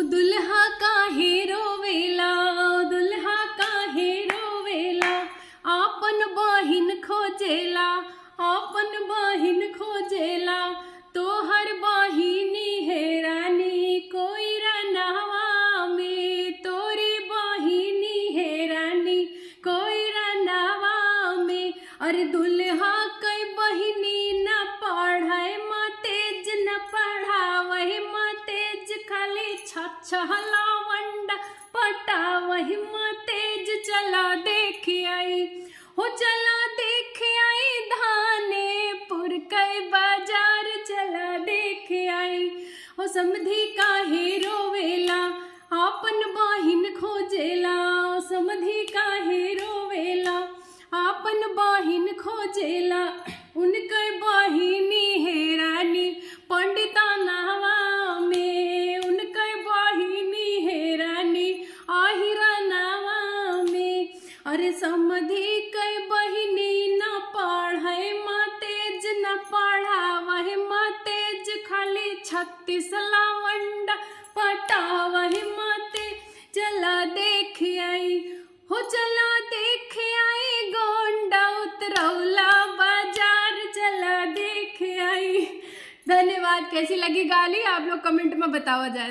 हो दुल्हा काहे रोवेला, दुल्हा काहे रोवेला, आपन बहिन खोजेला, आपन बहिन खोजेला, तोहर बहिनी है रानी कोई रनवा में, तोरी बहिनी है रानी कोई रनवा में। अरे दुल्हा कई बहिनी न पढ़ाए तेज न पढ़ावही तेज, खाली छछला वंडा पटावही तेज। चला देख आई हो चला देख आई धानेपुर कई बाजार, चला देख आई हो समधी काहे रोवेला, आपन बहिन खोजेला, समधी काहे रोवेला, आपन बहिन खोजेला, उनके बहिनी है रानी पंडिता नहवा में, उनके बहिनी है रानी आहिरा नहवा में। अरे समधी कई बहिनी न पढ़े तेज न पढ़ावहे तेज, खाली 36 लावंडा पटावहे तेज। चला देख आई हो चला देख आई गोंडा उतरौला बाजार, चला देख आई। धन्यवाद। कैसी लगी गाली आप लोग कमेंट में बताओ जाए।